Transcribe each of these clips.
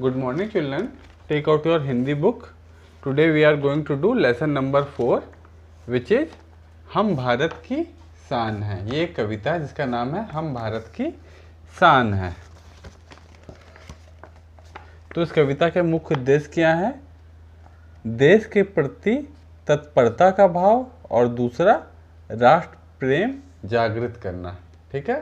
Good morning children. Take out your Hindi book. Today we are going to do lesson number 4 which is हम भारत की शान है। ये एक कविता है जिसका नाम है हम भारत की शान है। तो इस कविता के मुख्य उद्देश्य क्या है? देश के प्रति तत्परता का भाव और दूसरा राष्ट्र प्रेम जागृत करना। ठीक है।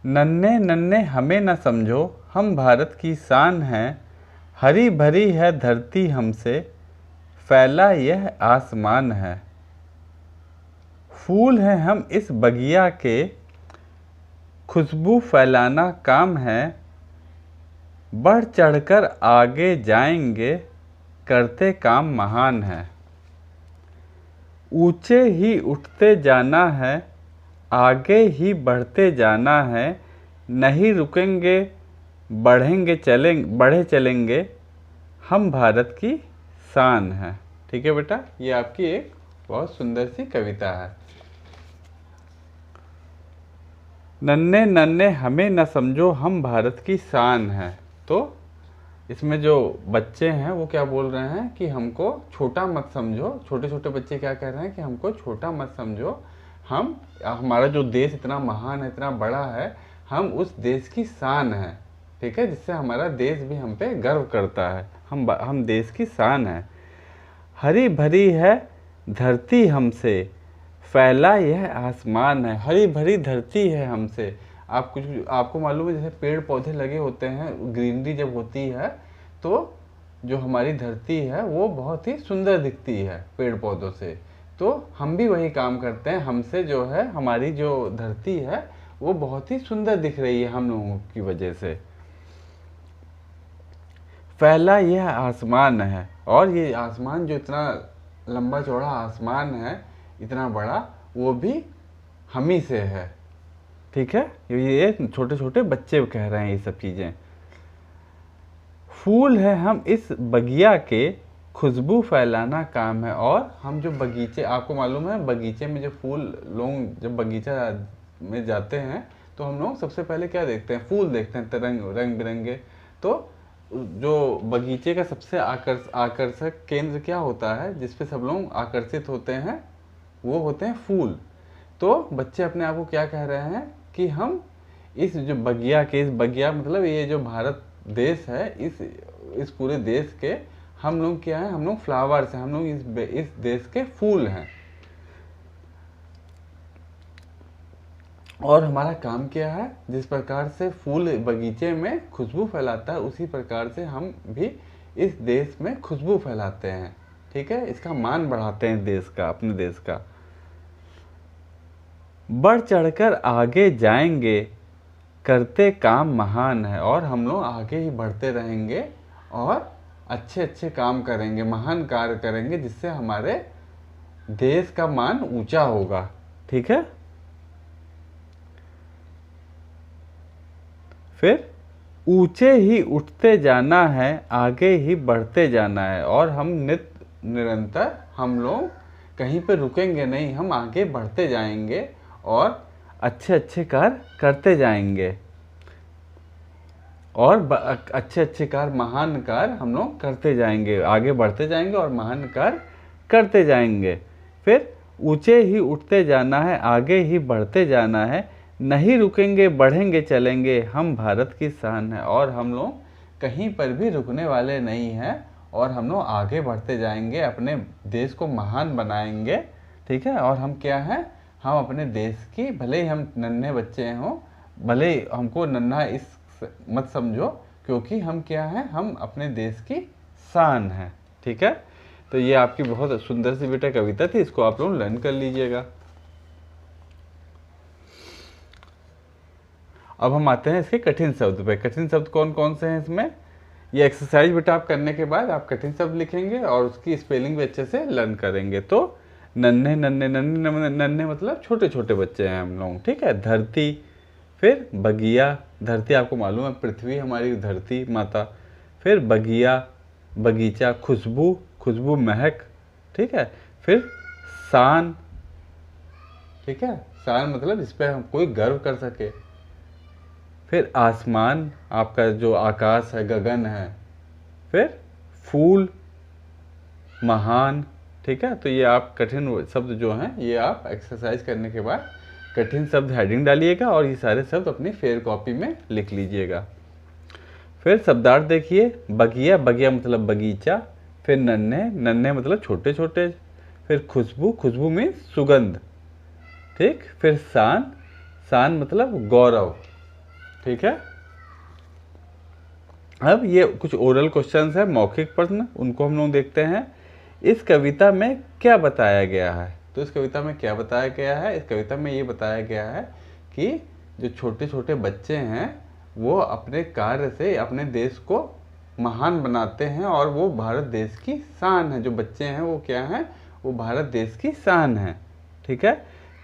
नन्हे नन्हे हमें न समझो, हम भारत की शान हैं। हरी भरी है धरती हमसे, फैला यह आसमान है। फूल हैं हम इस बगिया के, खुशबू फैलाना काम है। बढ़ चढ़कर आगे जाएंगे, करते काम महान है। ऊंचे ही उठते जाना है, आगे ही बढ़ते जाना है। नहीं रुकेंगे, बढ़े चलेंगे, हम भारत की शान है। ठीक है बेटा, ये आपकी एक बहुत सुंदर सी कविता है। नन्हे नन्हे हमें न समझो, हम भारत की शान है। तो इसमें जो बच्चे हैं वो क्या बोल रहे हैं कि हमको छोटा मत समझो। छोटे छोटे बच्चे क्या कह रहे हैं कि हमको छोटा मत समझो, हमारा जो देश इतना महान है, इतना बड़ा है, हम उस देश की शान है। ठीक है, जिससे हमारा देश भी हम पे गर्व करता है। हम देश की शान है। हरी भरी है धरती हमसे, फैला यह आसमान है। हरी भरी धरती है हमसे। आपको मालूम है जैसे पेड़ पौधे लगे होते हैं, ग्रीनरी जब होती है तो जो हमारी धरती है वो बहुत ही सुंदर दिखती है पेड़ पौधों से। तो हम भी वही काम करते हैं। हमसे जो है हमारी जो धरती है वो बहुत ही सुंदर दिख रही है हम लोगों की वजह से। फैला यह आसमान है, और ये आसमान जो इतना लंबा चौड़ा आसमान है, इतना बड़ा, वो भी हम ही से है। ठीक है, ये छोटे छोटे बच्चे कह रहे हैं ये सब चीज़ें। फूल है हम इस बगिया के, खुशबू फैलाना काम है। और हम जो बगीचे, आपको मालूम है बगीचे में जो फूल, लोग जब बगीचा में जाते हैं तो हम लोग सबसे पहले क्या देखते हैं? फूल देखते हैं, रंग बिरंगे। तो जो बगीचे का सबसे आकर्षक केंद्र क्या होता है, जिसपे सब लोग आकर्षित होते हैं, वो होते हैं फूल। तो बच्चे अपने आप को क्या कह रहे हैं कि हम इस जो बगिया के, इस बगिया मतलब ये जो भारत देश है, इस पूरे देश के हम लोग क्या है? हम लोग फ्लावर्स हैं, हम लोग इस देश के फूल हैं। और हमारा काम क्या है? जिस प्रकार से फूल बगीचे में खुशबू फैलाता है, उसी प्रकार से हम भी इस देश में खुशबू फैलाते हैं। ठीक है, इसका मान बढ़ाते हैं देश का, अपने देश का। बढ़ चढ़कर आगे जाएंगे, करते काम महान है। और हम लोग आगे ही बढ़ते रहेंगे और अच्छे अच्छे काम करेंगे, महान कार्य करेंगे, जिससे हमारे देश का मान ऊंचा होगा। ठीक है, फिर ऊंचे ही उठते जाना है, आगे ही बढ़ते जाना है। और हम निरंतर हम लोग कहीं पे रुकेंगे नहीं, हम आगे बढ़ते जाएंगे और अच्छे अच्छे कार्य करते जाएंगे। और अच्छे अच्छे कार्य, महान कार्य हम लोग करते जाएंगे, आगे बढ़ते जाएंगे और महान कार्य करते जाएंगे। फिर ऊंचे ही उठते जाना है, आगे ही बढ़ते जाना है। नहीं रुकेंगे, बढ़ेंगे चलेंगे, हम भारत की शान है। और हम लोग कहीं पर भी रुकने वाले नहीं हैं, और हम लोग आगे बढ़ते जाएंगे, अपने देश को महान बनाएंगे। ठीक है, और हम क्या हैं? हम अपने देश की, भले ही हम नन्हे बच्चे हों, भले ही हमको नन्हा इस मत समझो, क्योंकि हम क्या हैं? हम अपने देश की शान है। ठीक है, तो ये आपकी बहुत सुंदर सी बेटा कविता थी, इसको आप लोग लर्न कर लीजिएगा। अब हम आते हैं इसके कठिन शब्द पे। कठिन शब्द कौन कौन से हैं इसमें? ये एक्सरसाइज बेटा आप करने के बाद आप कठिन शब्द लिखेंगे और उसकी स्पेलिंग भी अच्छे से लर्न करेंगे। तो नन्हे नन्हे नन्हे नन्हे मतलब छोटे छोटे बच्चे हैं हम लोग। ठीक है, धरती, फिर बगिया, धरती आपको मालूम है पृथ्वी हमारी धरती माता। फिर बगिया, बगीचा, खुशबू, खुशबू महक। ठीक है, फिर शान, ठीक है, शान मतलब जिस पे हम कोई गर्व कर सके। फिर आसमान, आपका जो आकाश है, गगन है। फिर फूल, महान। ठीक है, तो ये आप कठिन शब्द जो हैं ये आप एक्सरसाइज करने के बाद कठिन शब्द हेडिंग डालिएगा और ये सारे शब्द अपनी फेयर कॉपी में लिख लीजिएगा। फिर शब्दार्थ देखिए, बगिया, बगिया मतलब बगीचा। फिर नन्हे, नन्हे मतलब छोटे छोटे। फिर खुशबू, खुशबू में सुगंध। ठीक, फिर शान, शान मतलब गौरव। ठीक है, अब ये कुछ ओरल क्वेश्चंस है, मौखिक प्रश्न, उनको हम लोग देखते हैं। इस कविता में क्या बताया गया है? तो इस कविता में क्या बताया गया है? इस कविता में ये बताया गया है कि जो छोटे छोटे बच्चे हैं वो अपने कार्य से अपने देश को महान बनाते हैं और वो भारत देश की शान है। जो बच्चे हैं वो क्या हैं? वो भारत देश की शान है। ठीक है,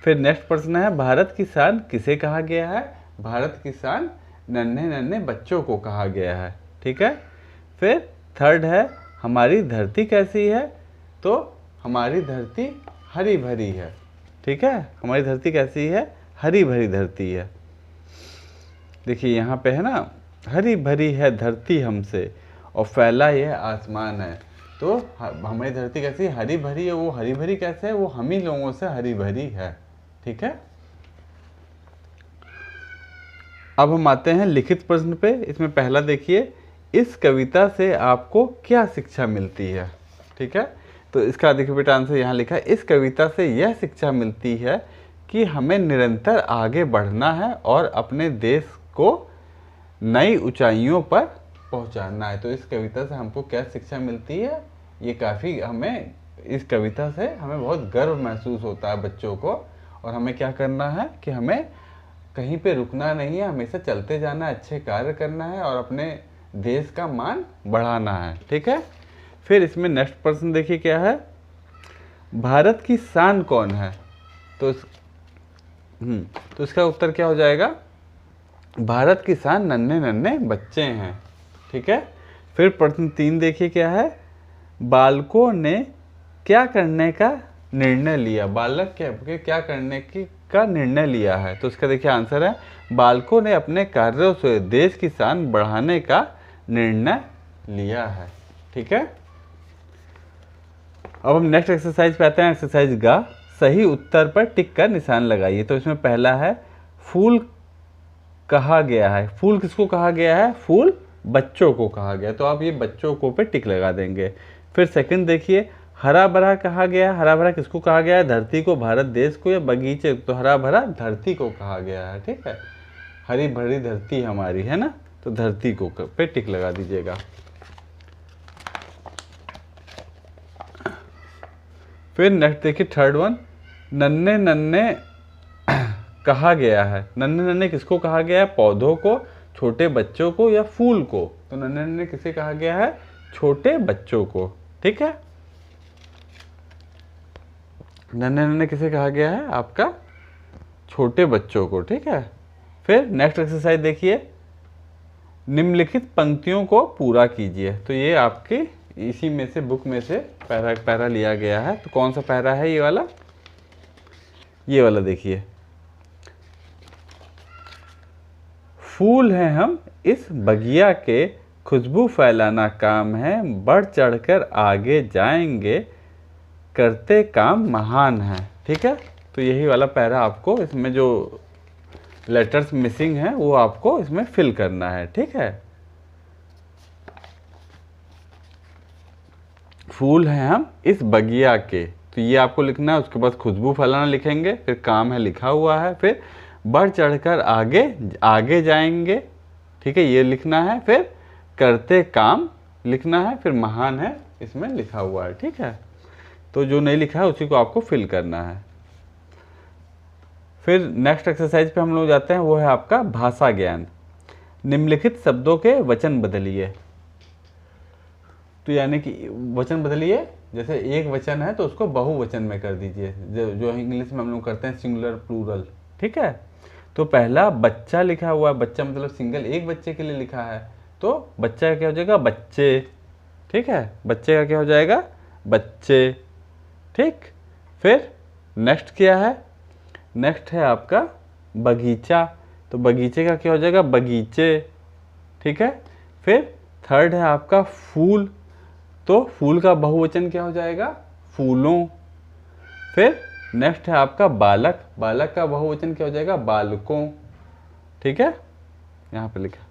फिर नेक्स्ट प्रश्न है, भारत की शान किसे कहा गया है? भारत की शान नन्हे नन्हे बच्चों को कहा गया है। ठीक है, फिर थर्ड है, हमारी धरती कैसी है? तो हमारी धरती हरी भरी है। ठीक है, हमारी धरती कैसी है? हरी भरी धरती है। देखिए यहाँ पे है ना, हरी भरी है धरती हमसे और फैला यह आसमान है। तो हमारी धरती कैसी है? हरी भरी है। वो हरी भरी कैसे है? वो हम ही लोगों से हरी भरी है। ठीक है, अब हम आते हैं लिखित प्रश्न पे। इसमें पहला देखिए, इस कविता से आपको क्या शिक्षा मिलती है? ठीक है, तो इसका देखिए बेटा आंसर यहाँ लिखा है, इस कविता से यह शिक्षा मिलती है कि हमें निरंतर आगे बढ़ना है और अपने देश को नई ऊंचाइयों पर पहुंचाना है। तो इस कविता से हमको क्या शिक्षा मिलती है? ये काफ़ी हमें, इस कविता से हमें बहुत गर्व महसूस होता है बच्चों को। और हमें क्या करना है कि हमें कहीं पे रुकना नहीं है, हमेशा चलते जाना है, अच्छे कार्य करना है और अपने देश का मान बढ़ाना है। ठीक है, फिर इसमें नेक्स्ट प्रश्न देखिए क्या है, भारत की शान कौन है? तो तो इसका उत्तर क्या हो जाएगा? भारत की शान नन्हे नन्हे बच्चे हैं। ठीक है, फिर प्रश्न 3 देखिए क्या है, बालकों ने क्या करने का निर्णय लिया? बालक क्या करने का निर्णय लिया है? तो इसका देखिए आंसर है, बालकों ने अपने कार्यों से देश की शान बढ़ाने का निर्णय लिया है। ठीक है, अब हम नेक्स्ट एक्सरसाइज पे आते हैं। एक्सरसाइज गा, सही उत्तर पर टिक का निशान लगाइए। तो इसमें पहला है, फूल कहा गया है। फूल किसको कहा गया है? फूल बच्चों को कहा गया, तो आप ये बच्चों को पे टिक लगा देंगे। फिर सेकंड देखिए, हरा भरा कहा गया। हरा भरा किसको कहा गया है? धरती को, भारत देश को या बगीचे? तो हरा भरा धरती को कहा गया है। ठीक है, हरी भरी धरती हमारी है ना, तो धरती को पे टिक लगा दीजिएगा। फिर नेक्स्ट देखिए थर्ड वन, नन्हे नन्हे कहा गया है। नन्हे नन्हे किसको कहा गया है? पौधों को, छोटे बच्चों को या फूल को? तो नन्हे नन्हे किसे कहा गया है? छोटे बच्चों को। ठीक है, नन्हे नन्हे किसे कहा गया है? आपका छोटे बच्चों को। ठीक है, फिर नेक्स्ट एक्सरसाइज देखिए, निम्नलिखित पंक्तियों को पूरा कीजिए। तो ये आपके इसी में से बुक में से पैरा लिया गया है। तो कौन सा पैरा है? ये वाला, ये वाला देखिए, फूल हैं हम इस बगिया के, खुशबू फैलाना काम है, बढ़ चढ़कर आगे जाएंगे, करते काम महान है। ठीक है, तो यही वाला पैरा आपको, इसमें जो लेटर्स मिसिंग है वो आपको इसमें फिल करना है। ठीक है, फूल हैं हम इस बगिया के, तो ये आपको लिखना है। उसके बाद खुशबू फैलाना लिखेंगे, फिर काम है लिखा हुआ है, फिर बढ़ चढ़कर आगे जाएंगे। ठीक है, ये लिखना है, फिर करते काम लिखना है, फिर महान है इसमें लिखा हुआ है। ठीक है, तो जो नहीं लिखा है उसी को आपको फिल करना है। फिर नेक्स्ट एक्सरसाइज पे हम लोग जाते हैं, वो है आपका भाषा ज्ञान। निम्नलिखित शब्दों के वचन बदलिए। तो यानी कि वचन बदलिए, जैसे एक वचन है तो उसको बहुवचन में कर दीजिए, जो इंग्लिश में हम लोग करते हैं सिंगुलर प्लूरल। ठीक है, तो पहला बच्चा लिखा हुआ है, बच्चा मतलब सिंगल, एक बच्चे के लिए लिखा है, तो बच्चा का क्या हो जाएगा? बच्चे। ठीक है, बच्चे का क्या हो जाएगा? बच्चे। ठीक, फिर नेक्स्ट क्या है, नेक्स्ट है आपका बगीचा, तो बगीचे का क्या हो जाएगा, बगीचे। ठीक है, फिर थर्ड है आपका फूल, तो फूल का बहुवचन क्या हो जाएगा, फूलों। फिर नेक्स्ट है आपका बालक, बालक का बहुवचन क्या हो जाएगा, बालकों। ठीक है, यहाँ पे लिखा।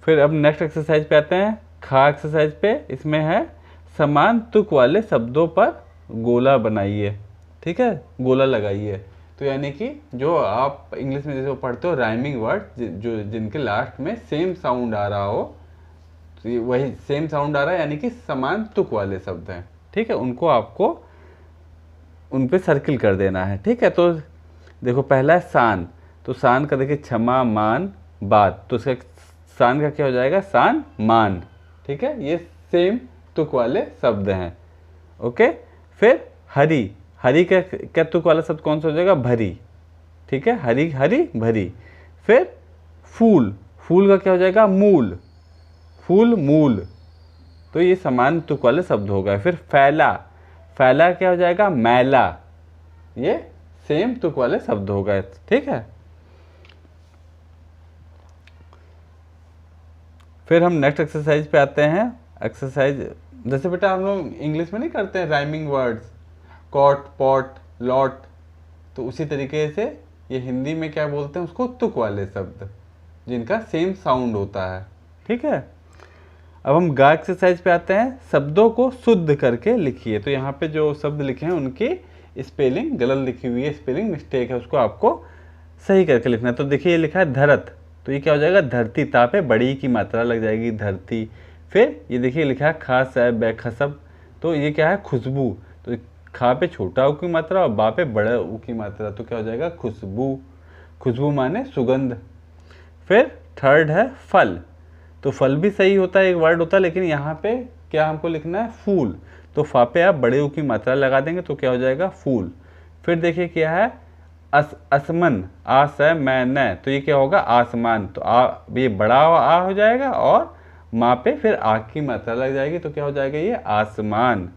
फिर अब नेक्स्ट एक्सरसाइज पे आते हैं, खा एक्सरसाइज पे। इसमें है समान तुक वाले शब्दों पर गोला बनाइए। ठीक है, गोला लगाइए। तो यानी कि जो आप इंग्लिश में जैसे पढ़ते हो राइमिंग वर्ड जो जिनके लास्ट में सेम साउंड आ रहा हो, तो ये वही सेम साउंड आ रहा है, यानी कि समान तुक वाले शब्द हैं। ठीक है, उनको आपको उन पे सर्किल कर देना है। ठीक है, तो देखो पहला है शान, तो शान का देखिए क्षमा मान बात, तो इसका शान का क्या हो जाएगा, शान मान। ठीक है, ये सेम तुक वाले शब्द हैं। ओके, फिर हरी, हरी का क्या तुक वाला शब्द कौन सा हो जाएगा, भरी। ठीक है, हरी हरी भरी। फिर फूल, फूल का क्या हो जाएगा, मूल, फूल मूल। तो ये समान तुक वाले शब्द हो गए। फिर फैला, फैला क्या हो जाएगा, मैला। ये सेम तुक वाले शब्द हो गए। ठीक है, फिर हम नेक्स्ट एक्सरसाइज पे आते हैं। एक्सरसाइज जैसे बेटा हम लोग इंग्लिश में नहीं करते हैं rhyming words, cot pot lot, तो उसी तरीके से ये हिंदी में क्या बोलते हैं उसको, तुक वाले शब्द जिनका सेम साउंड होता है। ठीक है, अब हम गा एक्सरसाइज पे आते हैं। शब्दों को शुद्ध करके लिखिए, तो यहाँ पे जो शब्द लिखे हैं उनकी स्पेलिंग गलत लिखी हुई है, स्पेलिंग मिस्टेक है, उसको आपको सही करके लिखना है। तो देखिए ये लिखा है धरत, तो ये क्या हो जाएगा, धरती। ता पे बड़ी की मात्रा लग जाएगी, धरती। फिर ये देखिए लिखा है खास है बेखसब, तो ये क्या है, खुशबू। तो खा पे छोटा ऊ की मात्रा और बा पे बड़ा ऊ की मात्रा, तो क्या हो जाएगा, खुशबू। खुशबू माने सुगंध। फिर थर्ड है फल, तो फल भी सही होता है, एक वर्ड होता है, लेकिन यहाँ पे क्या हमको लिखना है, फूल। तो फा पे आप बड़े ऊ की मात्रा लगा देंगे तो क्या हो जाएगा, फूल। फिर देखिए क्या है, असमन, आस है मैं न, तो ये क्या होगा, आसमान। तो ये बड़ा आ हो जाएगा और माँ पे फिर आ की मात्रा लग जाएगी, तो क्या हो जाएगा, ये आसमान।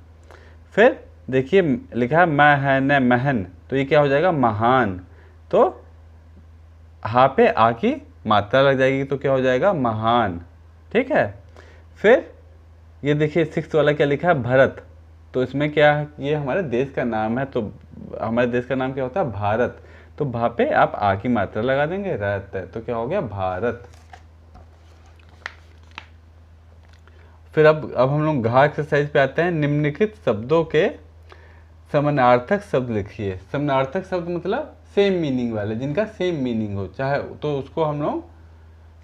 फिर देखिए लिखा है महन महन, तो ये क्या हो जाएगा, महान। तो हा पे आ की मात्रा लग जाएगी, तो क्या हो जाएगा, महान। ठीक है, फिर ये देखिए सिक्स्थ वाला क्या लिखा है, भरत, तो इसमें क्या है, ये हमारे देश का नाम है, तो हमारे देश का नाम क्या होता है, भारत। तो भा पे आप आ की मात्रा लगा देंगे, रत है, तो क्या हो गया, भारत। फिर अब हम लोग घा एक्सरसाइज पे आते हैं। निम्नलिखित शब्दों के समानार्थक शब्द लिखिए। समानार्थक शब्द मतलब सेम मीनिंग वाले, जिनका सेम मीनिंग हो, चाहे तो उसको हम लोग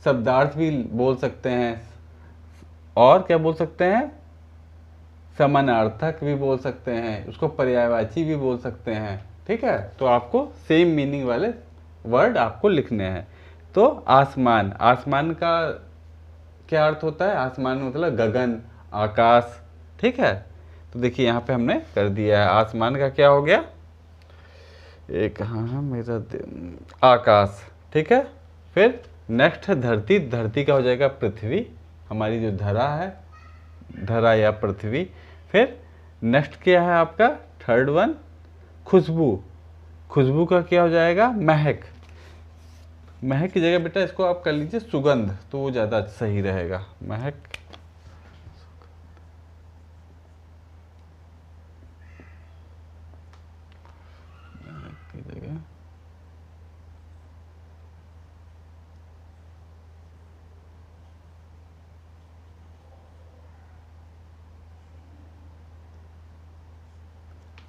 शब्दार्थ भी बोल सकते हैं, और क्या बोल सकते हैं, समानार्थक भी बोल सकते हैं, उसको पर्यायवाची भी बोल सकते हैं। ठीक है, तो आपको सेम मीनिंग वाले वर्ड आपको लिखने हैं। तो आसमान, आसमान का क्या अर्थ होता है, आसमान मतलब गगन, आकाश। ठीक है, तो देखिए यहाँ पे हमने कर दिया है, आसमान का क्या हो गया, एक हाँ मेरा आकाश। ठीक है, फिर नेक्स्ट है धरती, धरती का हो जाएगा पृथ्वी, हमारी जो धरा है, धरा या पृथ्वी। फिर नेक्स्ट क्या है आपका, थर्ड वन खुशबू, खुशबू का क्या हो जाएगा, महक। महक की जगह बेटा इसको आप कर लीजिए सुगंध, तो वो ज़्यादा सही रहेगा, महक। की जगह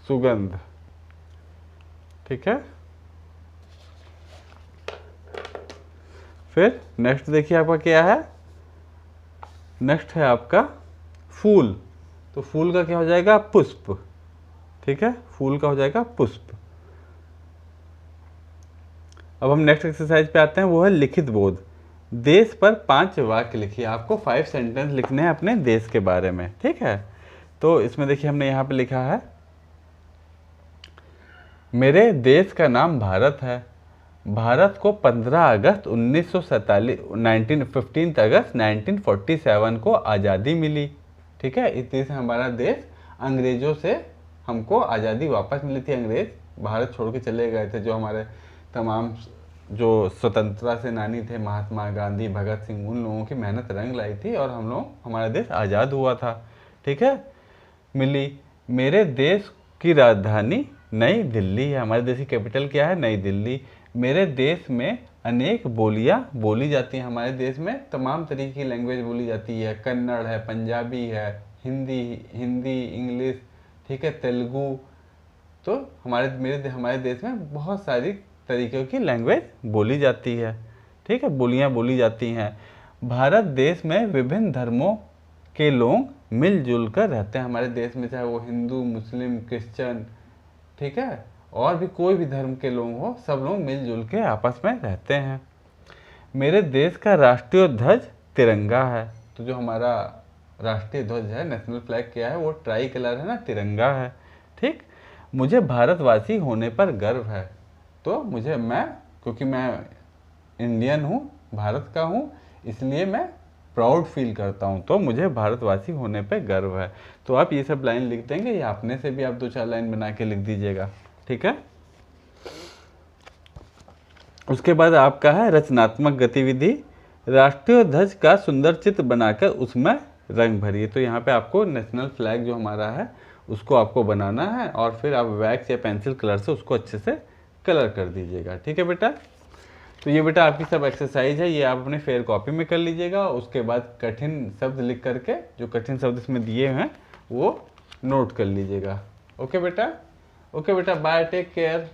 सुगंध। ठीक है, फिर नेक्स्ट देखिए आपका क्या है, नेक्स्ट है आपका फूल, तो फूल का क्या हो जाएगा, पुष्प। ठीक है, फूल का हो जाएगा पुष्प। अब हम नेक्स्ट एक्सरसाइज पे आते हैं, वो है लिखित बोध। देश पर 5 वाक्य लिखिए, आपको 5 सेंटेंस लिखने हैं अपने देश के बारे में। ठीक है, तो इसमें देखिए हमने यहाँ पे लिखा है, मेरे देश का नाम भारत है। भारत को 15 अगस्त 1947 15 अगस्त 1947 को आज़ादी मिली। ठीक है, इतने से हमारा देश अंग्रेज़ों से हमको आज़ादी वापस मिली थी, अंग्रेज़ भारत छोड़ के चले गए थे, जो हमारे तमाम जो स्वतंत्रता सेनानी थे, महात्मा गांधी, भगत सिंह, उन लोगों की मेहनत रंग लाई थी और हम लोग, हमारा देश आज़ाद हुआ था। ठीक है, मिली। मेरे देश की राजधानी नई दिल्ली है। हमारे देश की कैपिटल क्या है? नई दिल्ली। मेरे देश में अनेक बोलियां बोली जाती हैं। हमारे देश में तमाम तरीके की लैंग्वेज बोली जाती है। कन्नड़ है, पंजाबी है, हिंदी हिंदी इंग्लिश, ठीक है, तेलुगु। तो हमारे देश में बहुत सारी तरीक़ों की लैंग्वेज बोली जाती है। ठीक है, बोलियां बोली जाती हैं। भारत देश में विभिन्न धर्मों के लोग मिलजुल कर रहते हैं। हमारे देश में चाहे वो हिंदू, मुस्लिम, क्रिश्चियन, ठीक है, और भी कोई भी धर्म के लोग हो, सब लोग मिलजुल के आपस में रहते हैं। मेरे देश का राष्ट्रीय ध्वज तिरंगा है। तो जो हमारा राष्ट्रीय ध्वज है, नेशनल फ्लैग क्या है? वो ट्राई कलर है ना, तिरंगा है। ठीक, मुझे भारतवासी होने पर गर्व है। तो क्योंकि मैं इंडियन हूँ, भारत का हूँ, इसलिए मैं प्राउड फील करता हूँ। तो मुझे भारतवासी होने पे गर्व है। तो आप ये सब लाइन लिख देंगे, या अपने से भी आप 2-4 लाइन बना के लिख दीजिएगा। ठीक है, उसके बाद आपका है रचनात्मक गतिविधि। राष्ट्रीय ध्वज का सुंदर चित्र बनाकर उसमें रंग भरिए। तो यहाँ पे आपको नेशनल फ्लैग जो हमारा है उसको आपको बनाना है, और फिर आप वैक्स या पेंसिल कलर से उसको अच्छे से कलर कर दीजिएगा। ठीक है बेटा, तो ये बेटा आपकी सब एक्सरसाइज है, ये आप अपने फेयर कॉपी में कर लीजिएगा। उसके बाद कठिन शब्द लिख करके, जो कठिन शब्द इसमें दिए हैं वो नोट कर लीजिएगा। ओके बेटा, बाय, टेक केयर।